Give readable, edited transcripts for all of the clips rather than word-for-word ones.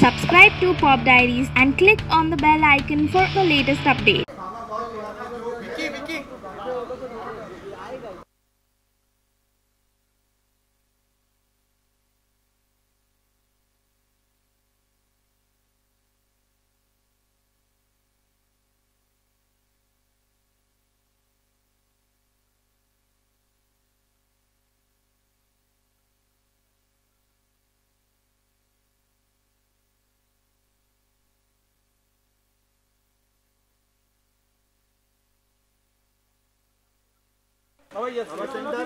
Subscribe to Pop Diaries and click on the bell icon for the latest updates. Baba, yes. Baba, center.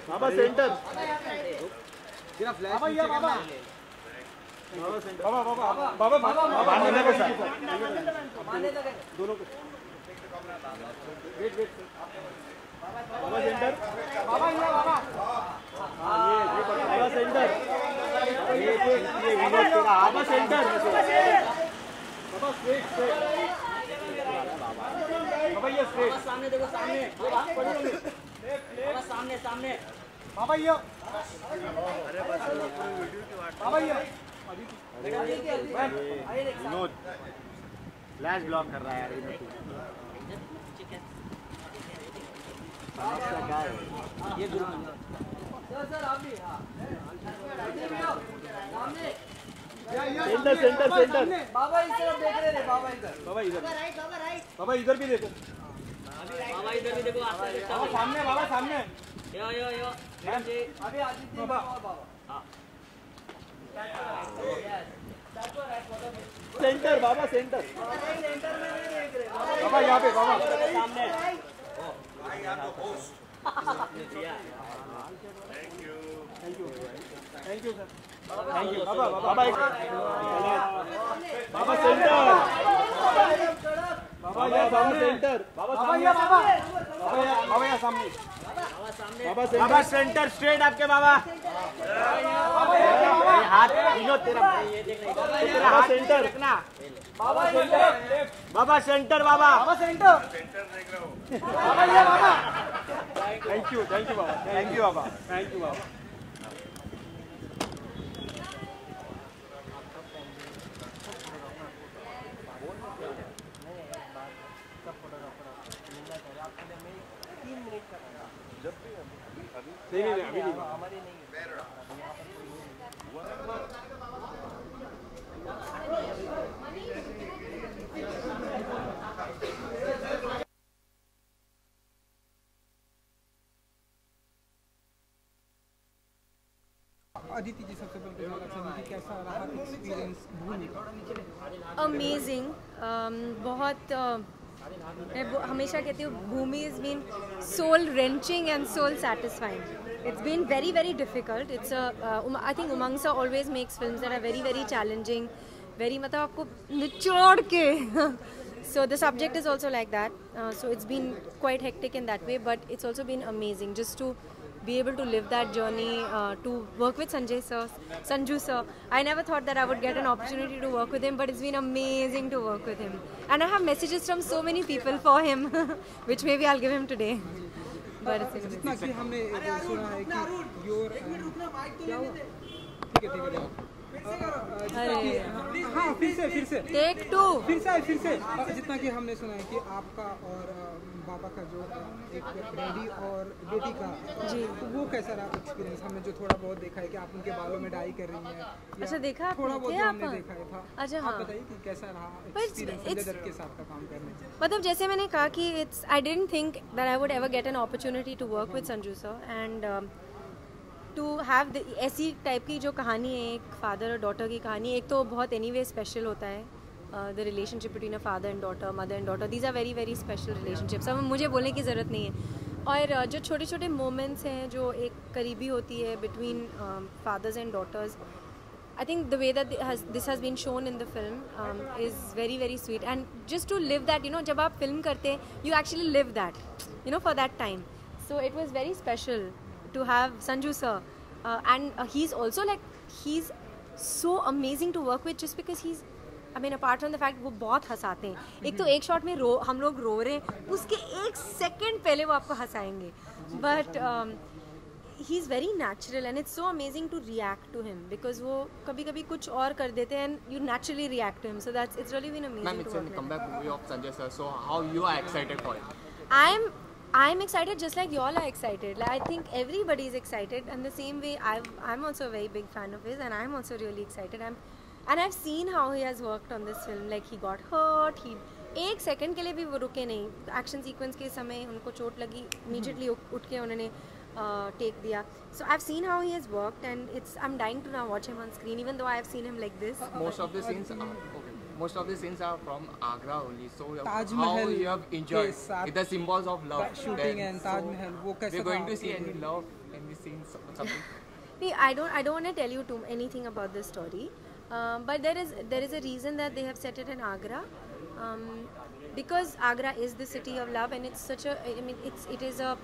Baba, center. Baba, yeah, Baba. Baba, center. Baba, मारने लगे sir. मारने लगे. दोनों को. Wait. Baba, center. Baba, yeah, Baba. ये Baba, center. ये विनोद तेरा Baba, center. Baba, straight. Baba, ये straight. सामने देखो सामने. Baba, सामने. Baba, ये. अरे बस वीडियो की बात. Baba, ये. विनोद फ्लैश ब्लॉक कर रहा है यार ये गुरु सर आप भी सेंटर बाबा इस तरफ देख रहे थे बाबा इधर भी देखो बाबा इधर भी देखो बाबा सामने यो अभी आदित्य बाबा सेंटर बाबा सेंटर बाबा यहाँ पे बाबा सामने thank you sir thank you बाबा बाबा सेंटर बाबा सेंटर बाबा यहाँ सामने बाबा सेंटर स्ट्रेट आपके बाबा हाथ विनोद तेरा हाथ सेंटर रखना बाबा सेंटर बाबा सेंटर देख रहा हूँ बाबा थैंक यू बाबा थैंक यू बाबा नहीं अभी नहीं अदिति जी सबसे पहले कैसा रहा एक्सपीरियंस भूमि का? अमेजिंग बहुत मैं हमेशा कहती हूँ Bhumi is been soul wrenching and soul satisfying. It's been very difficult. It's I think Umang sir always makes films that are very challenging, मतलब आपको निचोड़ के. So the subject is also like that. So it's been quite hectic in that way, but it's also been amazing just to be able to live that journey, to work with Sanju sir. I never thought that I would get an opportunity to work with him, but it's been amazing to work with him. And I have messages from so many people for him, which maybe I'll give him today. But it's जितना कि हमने सुना है कि your हाँ फिर से take to फिर से जितना कि हमने सुना है कि आपका और बाबा का जो एक डैडी और बेटी का जी तो वो कैसा रहा एक्सपीरियंस? हमने जो थोड़ा बहुत देखा है कि आप उनके बालों में डाई कर रही हैं. अच्छा देखा थोड़ा बहुत हमने देखा था. अच्छा हाँ बताइए कि कैसा रहा एक्सपीरियंस संजय दत्त के साथ का काम करने? मतलब जैसे मैंने कहा कि I didn't think that I would ever get an opportunity to work with Sanju sir and to have ऐसी टाइप की जो कहानी है एक फादर और डॉटर की कहानी. एक तो बहुत एनीवे स्पेशल होता है the relationship between a father and daughter, mother and daughter. These are very special relationships. अब मुझे बोलने की ज़रूरत नहीं है. और जो छोटे छोटे मोमेंट्स हैं जो एक करीबी होती है between fathers and daughters, I think the way that this has been shown in the film is very sweet. And just to live that, जब आप film करते हैं, you actually live that, for that time. So it was very special to have Sanju sir. And he's also he's so amazing to work with just because he's I mean apart from the fact वो बहुत हंसाते हैं, एक तो एक shot में हम लोग रो रहे हैं, उसके एक सेकंड पहले वो आपको हंसाएंगे, but he is very natural and it's so amazing to react to him because वो कभी कभी कुछ और कर देते हैं and you naturally react to him, so that's it's really been amazing. Ma'am, it's a comeback movie of Sanjay sir. So how you are excited for it? I'm excited just like y'all are excited. Like, I think everybody is excited, and the same way I'm also a very big fan of his, and I'm also really excited. I've seen how he has worked on this film. Like he got hurt. He एक second के लिए भी वो रुके नहीं. Action sequence के समय उनको चोट लगी, immediately उठ के उन्होंने टेक दिया. So I've seen how he has worked, and I'm dying to now watch him on screen, even though I've seen him like this. Most of the scenes are from Agra only. So Taj how Mahal you have enjoyed the symbols of love shooting there. and Taj Mahal, वो कैसा We're था going to see आपके any love in the scenes or something? Nee, I don't want to tell you anything about this story, but there is a reason that they have set it in Agra, because Agra is the city of love, and it's such a, I mean, it is a,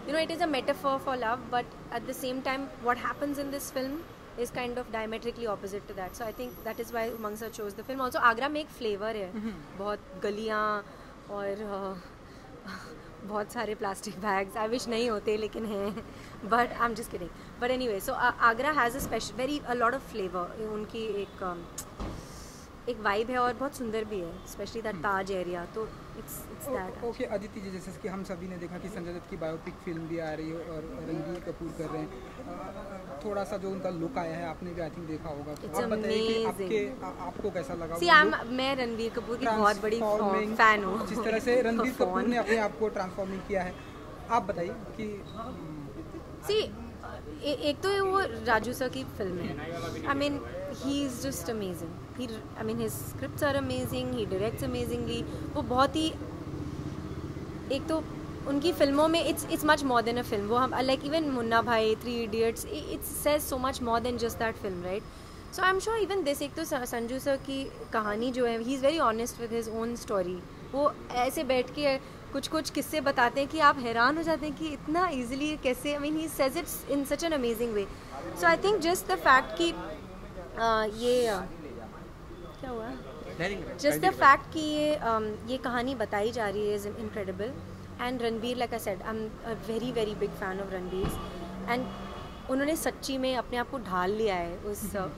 you know, it is a metaphor for love, but at the same time what happens in this film is kind of diametrically opposite to that. So I think that is why Umang sir chose the film. Also Agra में एक flavor है, बहुत गलियाँ और बहुत सारे plastic bags. I wish नहीं होते लेकिन हैं, but I'm just kidding. But anyway, so Agra has a lot of flavor. उनकी एक वाइब है और बहुत सुंदर भी है, स्पेशली दैट ताज एरिया. तो इट्स दैट. ओके अदिति जी, जैसे कि हम सभी ने देखा कि संजय दत्त की बायोपिक फिल्म भी आ रही है और रणबीर कपूर कर रहे हैं. थोड़ा सा जो उनका लुक आया है आपने भी आई थिंक देखा होगा, तो आप बताइए कि आपको कैसा लगा? मैं रणबीर कपूर की बहुत बड़ी फैन हूँ. जिस तरह से रणबीर कपूर ने अपने आप को ट्रांसफॉर्मिंग किया है, आप बताइए कि एक तो वो राजू सर की फिल्म है. I mean he is just amazing. I mean his scripts are amazing, he directs amazingly. वो बहुत ही, एक तो उनकी फिल्मों में it's much more than a film. वो हम like even Munna Bhai, 3 Idiots, it's says so much more than just that film, right? So I am sure even this, एक तो संजू सर की कहानी जो है, he is very honest with his own story. वो ऐसे बैठ के कुछ किस्से बताते हैं कि आप हैरान हो जाते हैं कि इतना ईजिली कैसे. आई mean he says it's in such an amazing way. So I think just the fact कि ये क्या हुआ, जस्ट द फैक्ट कि ये कहानी बताई जा रही है is incredible. And Ranbir, like I said, I am a very very big fan of Ranbir, and उन्होंने सच्ची में अपने आप को ढाल लिया है.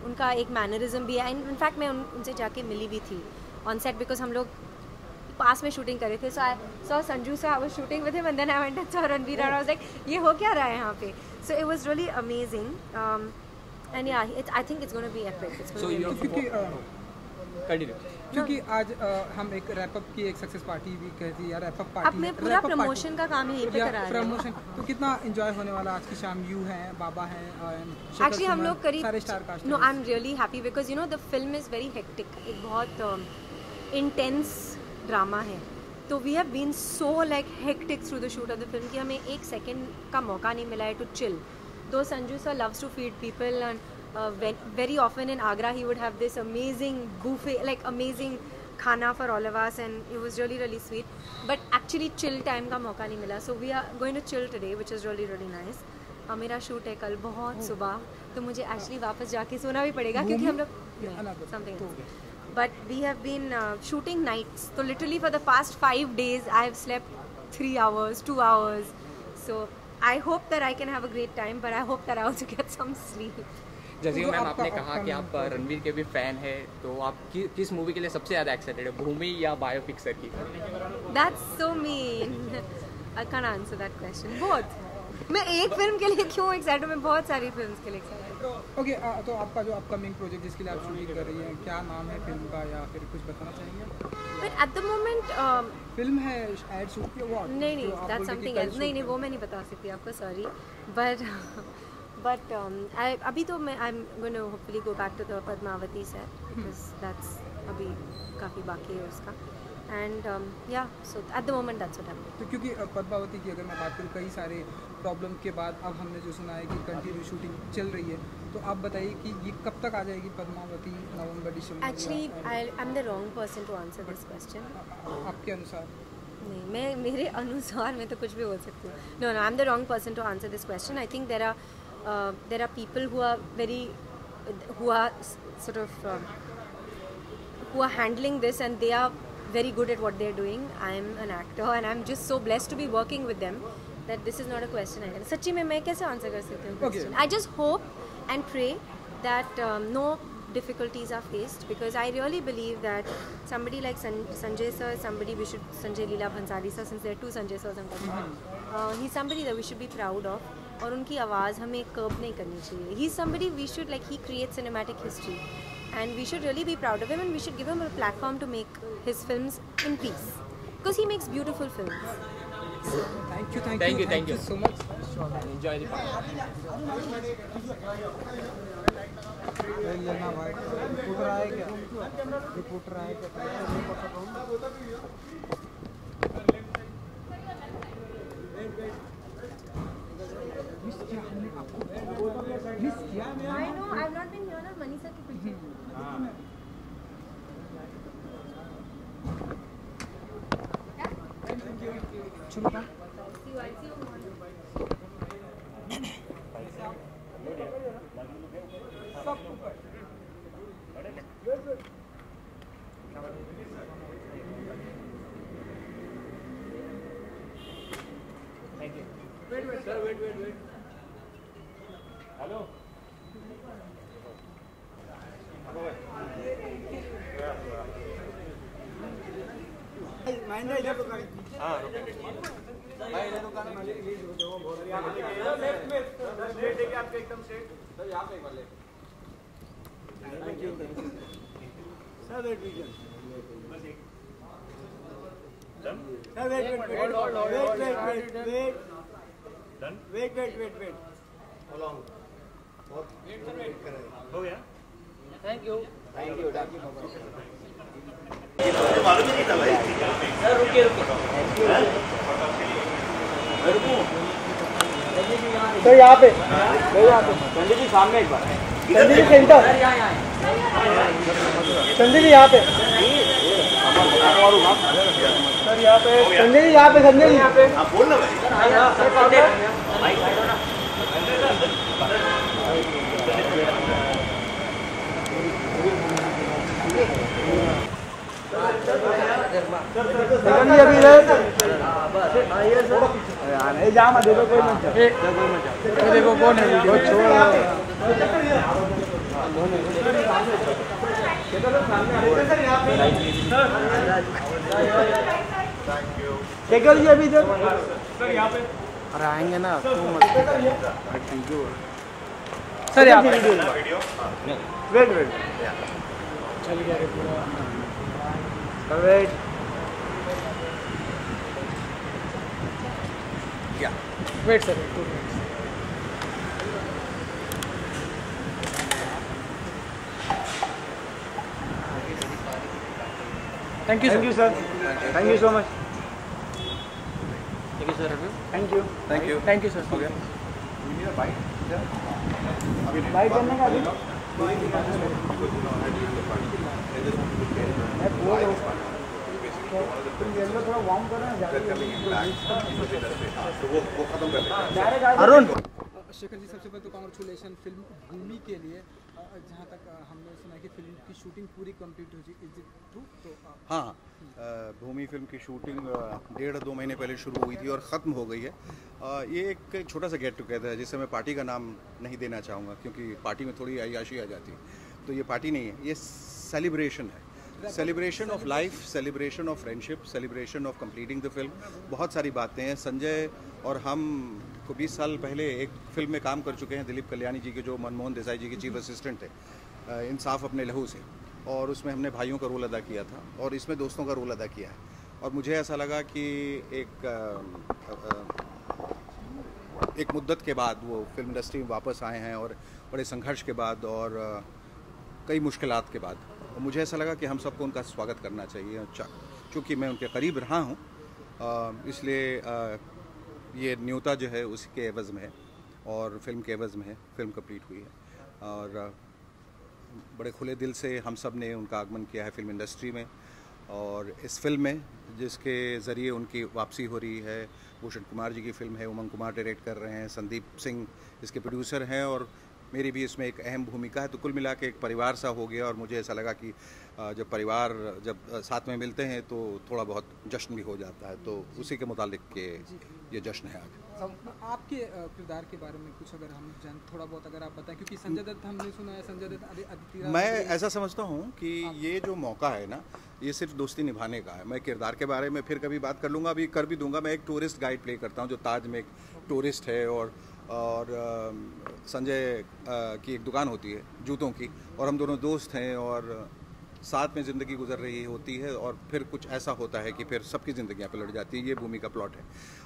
उनका एक मैनरिज्म भी है. इनफैक्ट मैं उनसे जाके मिली भी थी ऑन सेट, बिकॉज हम लोग पास में शूटिंग कर रहे थे. So I saw Sanju sir, I was shooting with him, and then I went and saw Ranbir, and I was like ये हो क्या रहा है यहाँ पे. So it was really amazing, and yeah I think it's gonna be epic. It's gonna be क्योंकि आज हम एक रैप अप की एक सक्सेस पार्टी भी कहती है, रैप अप पार्टी. अब मैं पूरा प्रमोशन का काम यहीं पे करा रहे हैं. प्रमोशन तो कितना एंजॉय होने वाला आज की शाम. यू हैं, बाबा हैं, एक्चुअली हम लोग करीब सारे star cast. No, I am really happy because you know the film is very hectic. एक बहुत इंटेंस ड्रामा है. तो we have been so like hectic through the shoot of the film कि हमें एक सेकेंड का मौका नहीं मिला है टू चिल. तो Sanju sir loves to feed people, and very often in Agra he would have this amazing buffet, like amazing khana for all of us, and it was really really sweet. But actually chill time का मौका नहीं मिला. So we are going to chill today, which is really really nice. मेरा shoot है कल बहुत सुबह, तो मुझे एक्चुअली वापस जाके सोना भी पड़ेगा क्योंकि हम लोग something else. But we have been shooting nights. So literally for the past 5 days I have slept 3 hours, 2 hours. So I hope that I can have a great time, but I hope that I also get some sleep. जैसे ma'am आपने कहा कि आप रणबीर के भी fan है, तो आप किस मूवी के लिए सबसे ज़्यादा एक्साइटेड है, भूमि या बायोपिक सर की? That's so mean. I can't answer that question. Both. मैं एक फिल्म के लिए क्यों एक्साइटेड हूँ, मैं बहुत सारी फिल्म्स के लिए एक्साइटेड हूँ. ओके, तो आपका जो अपकमिंग प्रोजेक्ट जिसके लिए आप शूटिंग कर रही हैं, क्या नाम है फिल्म का, या फिर कुछ बताना चाहेंगे? But at the moment film है, एड शूट या व्हाट? नहीं, that's something else. नहीं, वो मैं नहीं बता सकती आपको, सॉरी. But अभी तो मैं I'm going to hopefully go back to the Padmavati set because that's अभी काफ़ी बाकी है उसका. And yeah, so at the moment that's what I'm doing. तो क्योंकि पद्मावती की अगर मैं बात करूँ, कई सारे प्रॉब्लम के बाद अब हमने जो सुना है कि कंटिन्यू शूटिंग चल रही है, तो आप बताइए कि ये कब तक आ जाएगी पद्मावती? नवंबर, दिसंबर? Actually, I'm the wrong person to answer this question. आपके अनुसार? नहीं, मेरे अनुसार मैं तो कुछ भी बोल सकती हूँ. No, I'm the wrong person to answer this question. I think there are people who are sort of who are handling this, and they are very good at what they're doing. I'm an actor and I'm just so blessed to be working with them that this is not a question I can. सच्ची में मैं कैसे answer कर सकती हूँ question? I just hope and pray that no difficulties are faced, because I really believe that somebody like Sanjay sir is somebody we should, Sanjay Leela Bhansali sir, since there are two Sanjay sirs I'm talking about, he's somebody that we should be proud of, और उनकी आवाज़ हमें कर्ब नहीं करनी चाहिए. He's somebody we should, like, he creates cinematic history and we should really be proud of him, and we should give him a platform to make his films in peace, because he makes beautiful films. So, thank you so much. Enjoy the party. लेना भाई, reporter आए क्या? Reporter आए क्या? I know, I've not been here, na Manisa ki picture. चलो बा. I'll see you tomorrow. Wait. Hello. Wait. How long? हो गया? Thank you. मालूम ही नहीं था भाई. सर रुकिए. सर यहाँ पे. संजय जी सामने एक बार. संजय जी सेंटर. संजय जी यहाँ पे. सर यहाँ पे. संजय जी यहाँ पे. आप बोल ना भाई. अभी जा मत देखो, कोई मत देखो कौन है वीडियो शेखर जी अभी इधर. अरे आएंगे ना तो मत. Thank you sir. यहाँ पे वेट चल गया रे पूरा. Wait wait sir. Thank you sir. Thank you so much. Thank you sir. हो गया. बाइक करने का अभी थोड़ा वार्म कर रहे हैं. अरुण. शेखर जी सबसे पहले तो कांग्रेचुलेशन फिल्म भूमि के लिए. जहाँ तक हमने सुना कि फिल्म की शूटिंग पूरी कंप्लीट हो चुकी. Is it true? तो हाँ, भूमि फिल्म की शूटिंग 1.5-2 महीने पहले शुरू हुई थी और ख़त्म हो गई है. ये एक छोटा सा गेट टुगेदर है जिसे मैं पार्टी का नाम नहीं देना चाहूँगा, क्योंकि पार्टी में थोड़ी अय्याशी आ जाती है. तो ये पार्टी नहीं है, ये सेलिब्रेशन है. Celebration of life, celebration of friendship, celebration of completing the film. बहुत सारी बातें हैं. संजय और हम को 20 साल पहले एक फिल्म में काम कर चुके हैं, दिलीप कल्याणी जी के, जो मनमोहन देसाई जी के चीफ असिस्टेंट थे, इंसाफ अपने लहू से, और उसमें हमने भाइयों का रोल अदा किया था और इसमें दोस्तों का रोल अदा किया है. और मुझे ऐसा लगा कि एक मुद्दत के बाद वो फिल्म इंडस्ट्री में वापस आए हैं और बड़े संघर्ष के बाद और कई मुश्किलात के बाद, और मुझे ऐसा लगा कि हम सबको उनका स्वागत करना चाहिए. चूँकि मैं उनके करीब रहा हूँ, इसलिए ये न्योता जो है उसके एवज़ में है और फिल्म के एवज़ में है. फिल्म कंप्लीट हुई है और बड़े खुले दिल से हम सब ने उनका आगमन किया है फिल्म इंडस्ट्री में. और इस फिल्म में जिसके ज़रिए उनकी वापसी हो रही है, भूषण कुमार जी की फिल्म है, उमंग कुमार डायरेक्ट कर रहे हैं, संदीप सिंह इसके प्रोड्यूसर हैं, और मेरी भी इसमें एक अहम भूमिका है। तो कुल मिला के एक परिवार सा हो गया और मुझे ऐसा लगा कि जब परिवार जब साथ में मिलते हैं तो थोड़ा बहुत जश्न भी हो जाता है, तो उसी के मुतालिक के ये जश्न है आज। आपके किरदार के बारे में कुछ अगर हम जान थोड़ा बहुत अगर आप बताएं, क्योंकि संजय दत्त हमने सुना है, संजय दत्त अदिति राव, मैं ऐसा समझता हूँ कि ये जो मौका है ना, ये सिर्फ दोस्ती निभाने का है। मैं किरदार के बारे में फिर कभी बात कर लूँगा, अभी कर भी दूंगा। मैं एक टूरिस्ट गाइड प्ले करता हूँ जो ताज में एक टूरिस्ट है, और संजय की एक दुकान होती है जूतों की, और हम दोनों दोस्त हैं और साथ में ज़िंदगी गुजर रही होती है, और फिर कुछ ऐसा होता है कि फिर सबकी ज़िंदगियाँ पलट जाती हैं। ये भूमि का प्लॉट है,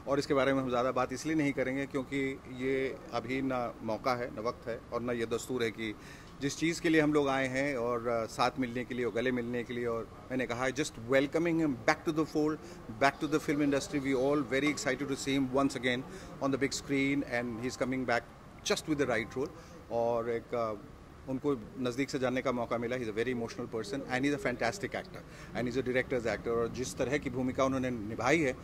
और इसके बारे में हम ज़्यादा बात इसलिए नहीं करेंगे क्योंकि ये अभी ना मौका है, ना वक्त है, और ना ये दस्तूर है कि जिस चीज़ के लिए हम लोग आए हैं और साथ मिलने के लिए और गले मिलने के लिए, और मैंने कहा है just welcoming him back to the fold, back to the film industry. We all very excited to see him once again on the big screen, and he is coming back just with the right role. और एक उनको नज़दीक से जानने का मौका मिला। He is a very emotional person and is a fantastic actor and is a director's actor, और जिस तरह की भूमिका उन्होंने निभाई है,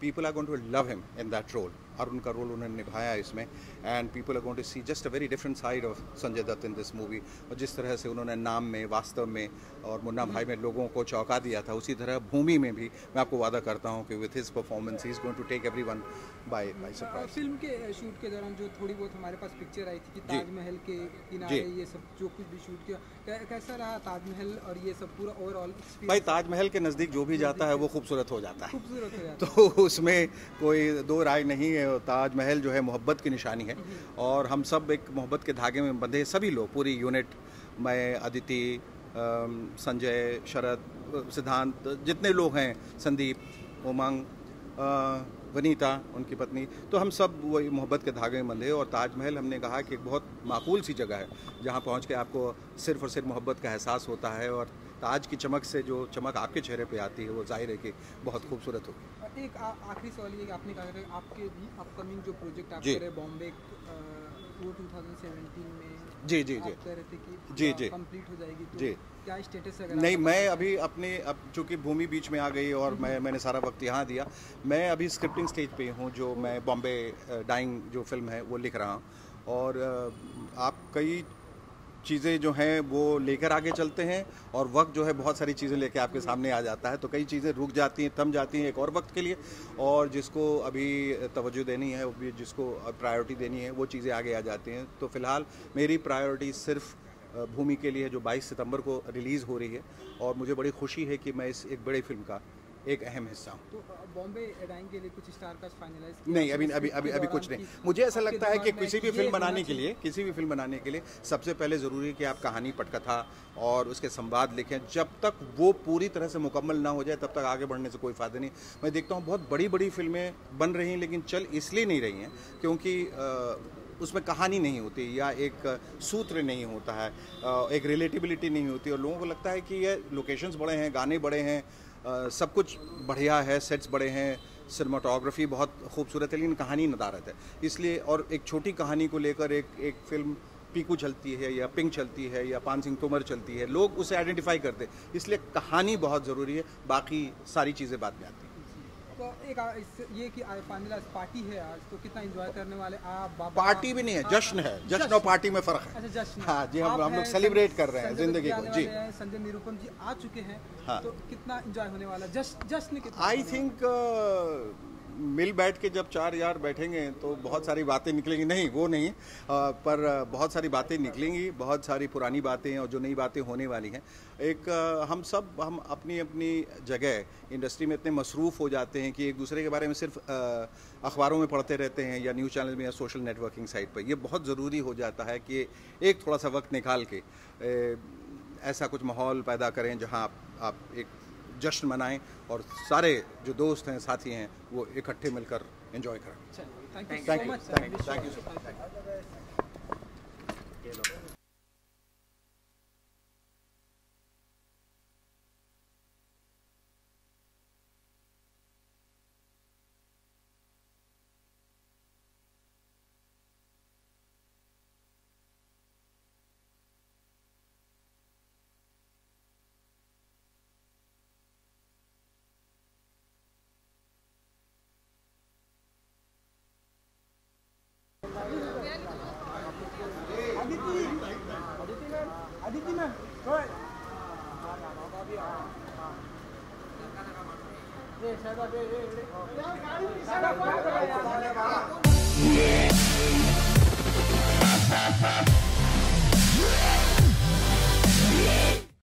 people are going to love him in that role, और उनका रोल उन्होंने निभाया इसमें, and people are going to see just a very different side of Sanjay Dutt in this movie. और जिस तरह से उन्होंने नाम में, वास्तव में और मुन्ना भाई में लोगों को चौंका दिया था, उसी तरह भूमि में भी मैं आपको वादा करता हूँ कि with his performance he is going to take everyone by surprise. Film के शूट के दौरान जो थोड़ी बहुत हमारे पास पिक्चर आई थी कि ताजमहल के किनारे ये सब जो कुछ भी शूट किया, कैसा रहा ताजमहल और ये सब पूरा ओवरऑल एक्सपीरियंस? भाई ताजमहल के नज़दीक जो भी जाता है वो खूबसूरत हो जाता है, खूबसूरत हो जाता है, तो उसमें कोई दो राय नहीं है। ताजमहल जो है मोहब्बत की निशानी है, और हम सब एक मोहब्बत के धागे में बंधे, सभी लोग, पूरी यूनिट, मैं, अदिति, संजय, शरद, सिद्धांत, जितने लोग हैं, संदीप, उमंग, वनीता उनकी पत्नी, तो हम सब वही मोहब्बत के धागे में बंधे। और ताजमहल हमने कहा कि एक बहुत माकूल सी जगह है जहाँ पहुँच के आपको सिर्फ और सिर्फ मोहब्बत का एहसास होता है, और ताज की चमक से जो चमक आपके चेहरे पे आती है वो जाहिर है कि बहुत खूबसूरत होगी। एक आखिरी सवाल ये कि आपने कहा था आपके अपकमिंग जो प्रोजेक्ट आप जी। कर रहे बॉम्बे वो 2017 में जी जी जी आप कह रहे थे कि जी जी कंप्लीट हो जाएगी, तो जी। क्या स्टेटस है? नहीं, मैं अभी अपने अब चूँकि भूमि बीच में आ गई और मैंने सारा वक्त यहाँ दिया, मैं अभी स्क्रिप्टिंग स्टेज पे हूँ, जो मैं बॉम्बे डाइंग जो फिल्म है वो लिख रहा हूँ, और आप कई चीज़ें जो हैं वो लेकर आगे चलते हैं, और वक्त जो है बहुत सारी चीज़ें लेकर आपके सामने आ जाता है, तो कई चीज़ें रुक जाती हैं, थम जाती हैं एक और वक्त के लिए, और जिसको अभी तवज्जो देनी है, जिसको प्रायोरिटी देनी है, वो चीज़ें आगे आ जाती हैं। तो फ़िलहाल मेरी प्रायोरिटी सिर्फ भूमि के लिए जो 22 सितंबर को रिलीज़ हो रही है, और मुझे बड़ी खुशी है कि मैं इस एक बड़ी फिल्म का एक अहम हिस्सा हूँ। तो बॉम्बे डाइंग के लिए कुछ स्टार कास्ट फाइनलाइज नहीं, अभी कुछ नहीं। मुझे ऐसा लगता है कि किसी भी फिल्म बनाने के लिए सबसे पहले ज़रूरी है कि आप कहानी, पटकथा और उसके संवाद लिखें। जब तक वो पूरी तरह से मुकम्मल ना हो जाए तब तक आगे बढ़ने से कोई फ़ायदा नहीं। मैं देखता हूँ बहुत बड़ी बड़ी फिल्में बन रही हैं, लेकिन चल इसलिए नहीं रही हैं क्योंकि उसमें कहानी नहीं होती, या एक सूत्र नहीं होता है, एक रिलेटिबिलिटी नहीं होती, और लोगों को लगता है कि ये लोकेशंस बड़े हैं, गाने बड़े हैं, सब कुछ बढ़िया है, सेट्स बड़े हैं, सिनेमाटोग्राफी बहुत खूबसूरत है, लेकिन कहानी नदारत है। इसलिए, और एक छोटी कहानी को लेकर एक फिल्म पीकू चलती है या पिंक चलती है या पान सिंह तोमर चलती है, लोग उसे आइडेंटिफाई करते हैं, इसलिए कहानी बहुत ज़रूरी है, बाकी सारी चीज़ें बाद में आती हैं। तो एक ये कि फाइनल पार्टी है आज, तो कितना एंजॉय करने वाले आप? बाबा पार्टी भी नहीं है, जश्न है, जश्न और पार्टी में फ़र्क है। अच्छा, जश्न। हाँ जी, हम लोग सेलिब्रेट कर रहे हैं ज़िंदगी को। जी, संजय निरुपम जी आ चुके हैं, हाँ। तो कितना एंजॉय होने वाला? जश्न कितना? आई थिंक मिल बैठ के जब चार यार बैठेंगे तो बहुत सारी बातें निकलेंगी, नहीं वो नहीं, पर बहुत सारी बातें निकलेंगी, बहुत सारी पुरानी बातें और जो नई बातें होने वाली हैं। एक हम अपनी अपनी जगह इंडस्ट्री में इतने मसरूफ़ हो जाते हैं कि एक दूसरे के बारे में सिर्फ अखबारों में पढ़ते रहते हैं या न्यूज़ चैनल में या सोशल नेटवर्किंग साइट पर। ये बहुत ज़रूरी हो जाता है कि एक थोड़ा सा वक्त निकाल के ऐसा कुछ माहौल पैदा करें जहाँ आप एक जश्न मनाएं और सारे जो दोस्त हैं, साथी हैं, वो इकट्ठे मिलकर एंजॉय करें। Thank you thank so you, much. Thank you so much. Aditi ये